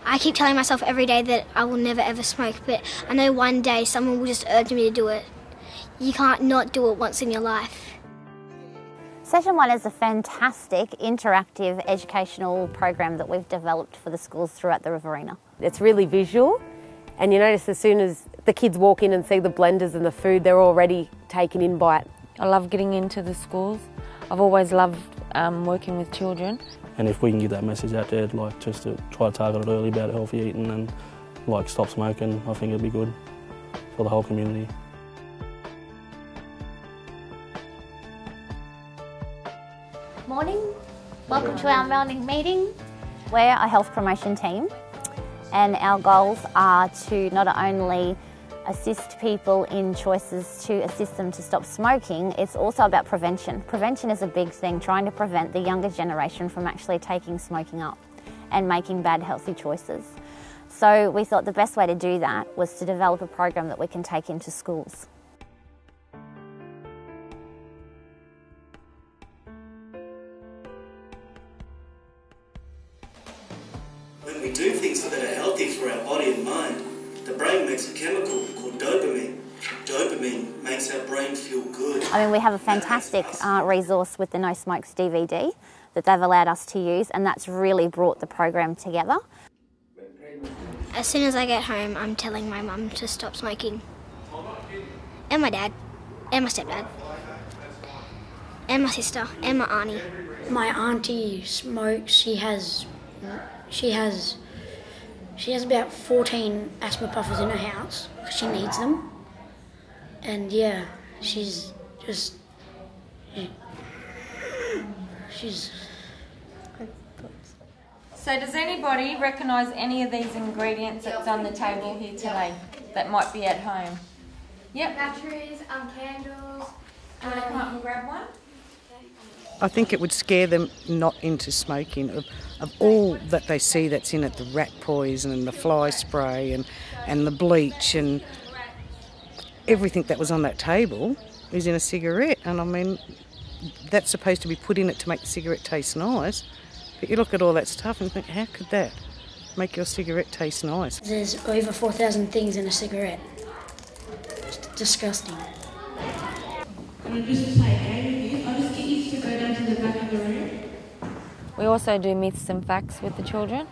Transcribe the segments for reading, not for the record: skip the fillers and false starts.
I keep telling myself every day that I will never ever smoke, but I know one day someone will just urge me to do it. You can't not do it once in your life. Session 1 is a fantastic interactive educational program that we've developed for the schools throughout the Riverina. It's really visual, and you notice as soon as the kids walk in and see the blenders and the food, they're already taken in by it. I love getting into the schools. I've always loved working with children. And if we can get that message out there, like just to try to target it early about healthy eating and like stop smoking, I think it'd be good for the whole community. Morning, welcome to our morning meeting. We're a health promotion team, and our goals are to not only assist people in choices to assist them to stop smoking, it's also about prevention. Prevention is a big thing, trying to prevent the younger generation from actually taking smoking up and making bad healthy choices. So we thought the best way to do that was to develop a program that we can take into schools. When we do things that are healthy for our body and mind, the brain makes a chemical called dopamine. Dopamine makes our brain feel good. I mean, we have a fantastic resource with the No Smokes DVD that they've allowed us to use, and that's really brought the program together. As soon as I get home, I'm telling my mum to stop smoking. And my dad. And my stepdad. And my sister. And my auntie. My auntie smokes. She has about 14 asthma puffers in her house because she needs them. And yeah, she's just... she's... So does anybody recognise any of these ingredients that's on the table here today that might be at home? Yep. Batteries, candles. Do you want to come up and grab one? I think it would scare them not into smoking of all that they see that's in it, the rat poison and the fly spray and the bleach and everything that was on that table is in a cigarette. And I mean, that's supposed to be put in it to make the cigarette taste nice. But you look at all that stuff and think, how could that make your cigarette taste nice? There's over 4,000 things in a cigarette. It's disgusting. I'm just to play a game with you. I'll just get you to go down to the back of the room. We also do myths and facts with the children.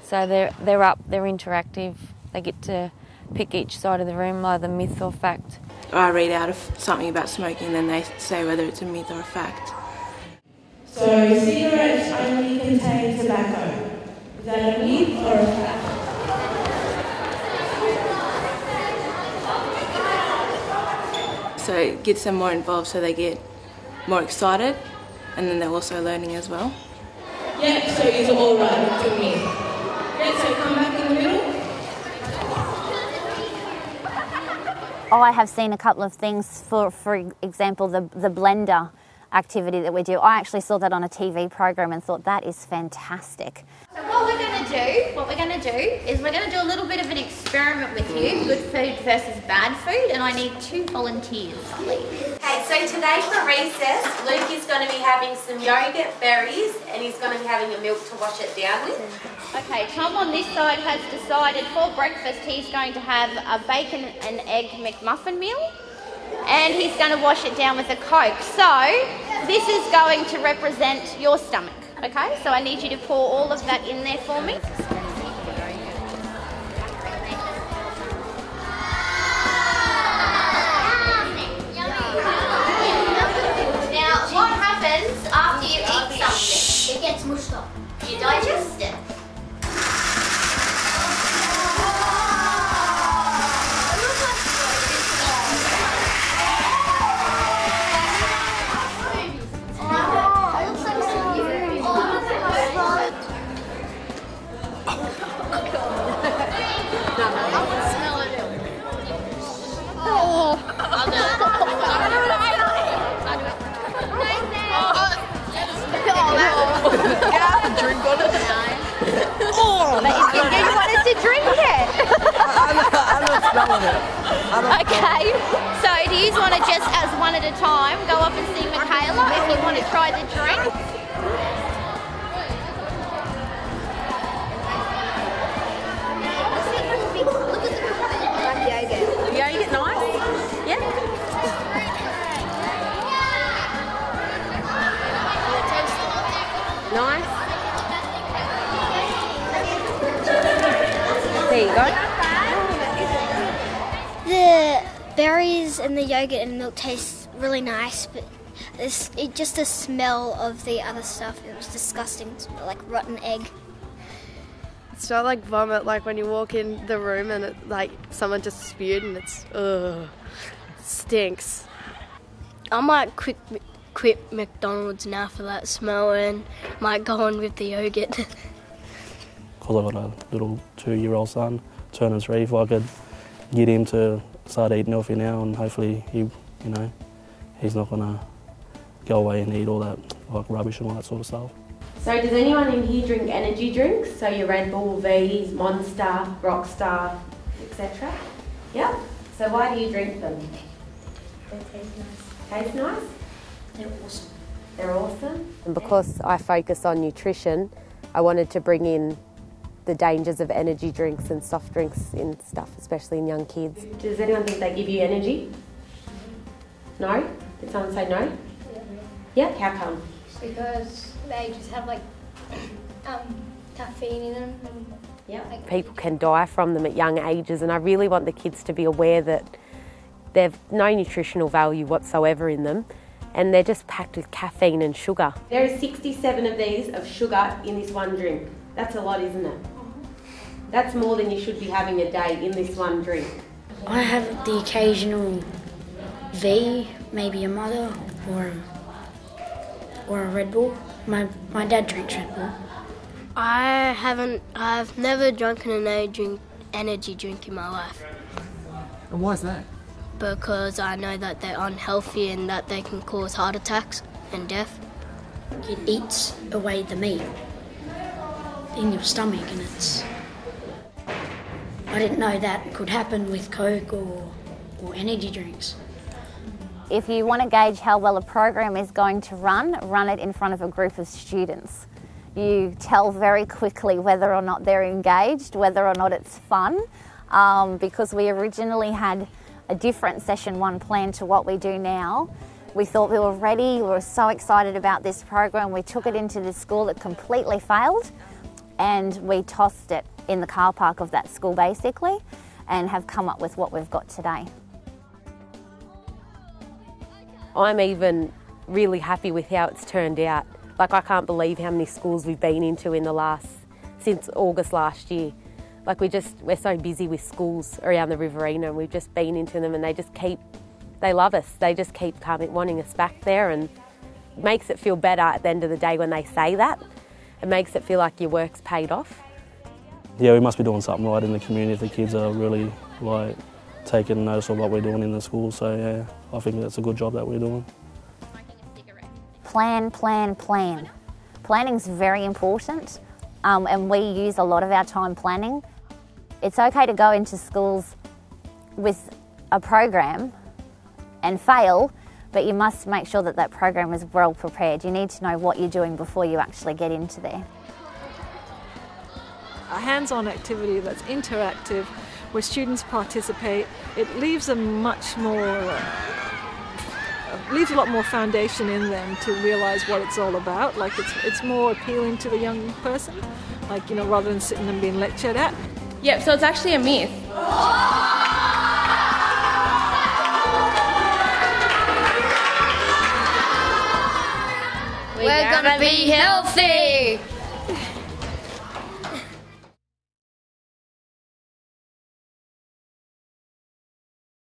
So they're up, they're interactive. They get to pick each side of the room, either myth or fact. I read out something about smoking and then they say whether it's a myth or a fact. So cigarettes only contain tobacco. Is that a myth or a fact? So it gets them more involved so they get more excited and then they're also learning as well. Yep, so it's all right, it's a myth. Yep, so come back in the middle. Oh, I have seen a couple of things, for example, the blender activity that we do. I actually saw that on a TV program and thought that is fantastic. So what we're going to do is we're going to do a little bit of an experiment with you, good food versus bad food, and I need 2 volunteers, please. Okay, so today for recess, Luke is going to be having some yogurt berries and he's going to be having a milk to wash it down with. Okay, Tom on this side has decided for breakfast he's going to have a bacon and egg McMuffin meal. And he's going to wash it down with a Coke. So this is going to represent your stomach, okay? So I need you to pour all of that in there for me. Now, what happens after you eat something? It gets mushed up. You digest it. Drink on it. Oh, you wanted to drink it. I'm not smelling it. Okay, so do you want to just, as one at a time, go up and see Michaela if you want to try the drink? cheese and the yogurt and milk tastes really nice, but just the smell of the other stuff, it was disgusting. It smelled like rotten egg. It smelled like vomit, like when you walk in the room and someone just spewed and it stinks. I might quit McDonald's now for that smell and might go on with the yogurt. Because I've got a little 2-year-old son, turning 3, if I could get him to start eating healthy now, and hopefully he's not going to go away and eat all that rubbish and all that sort of stuff. So does anyone in here drink energy drinks? So your Red Bull, V's, Monster, Rockstar, etc.? Yeah. So why do you drink them? They taste nice. Taste nice? They're awesome. They're awesome. And because I focus on nutrition, I wanted to bring in the dangers of energy drinks and soft drinks in stuff, especially in young kids. Does anyone think they give you energy? No? Did someone say no? Yeah. How come? Because they just have caffeine in them. People can die from them at young ages, and I really want the kids to be aware that they've no nutritional value whatsoever in them, and they're just packed with caffeine and sugar. There are 67 of these of sugar in this one drink. That's a lot, isn't it? That's more than you should be having a day in this one drink. I have the occasional V, maybe a mother or a Red Bull. My dad drinks Red Bull. I've never drunken an energy drink in my life. And why is that? Because I know that they're unhealthy and that they can cause heart attacks and death. It eats away the meat in your stomach, and I didn't know that could happen with Coke or energy drinks. If you want to gauge how well a program is going to run it in front of a group of students. You tell very quickly whether or not they're engaged, whether or not it's fun, because we originally had a different session 1 plan to what we do now. We thought we were ready, we were so excited about this program. We took it into the school that completely failed, and we tossed it in the car park of that school basically, and have come up with what we've got today. I'm even really happy with how it's turned out. Like, I can't believe how many schools we've been into since August last year. Like, we're so busy with schools around the Riverina, and we've just been into them, and they love us. They just keep wanting us back there, and it makes it feel better at the end of the day when they say that. It makes it feel like your work's paid off. Yeah, we must be doing something right in the community if the kids are really taking notice of what we're doing in the school. So yeah, I think that's a good job that we're doing. Plan, plan, plan. Planning's very important, and we use a lot of our time planning. It's okay to go into schools with a program and fail, but you must make sure that that program is well prepared. You need to know what you're doing before you actually get into there. A hands-on activity that's interactive, where students participate, it leaves a lot more foundation in them to realise what it's all about. Like, it's more appealing to the young person, rather than sitting and being lectured at. Yep, so it's actually a myth. We're gonna be healthy!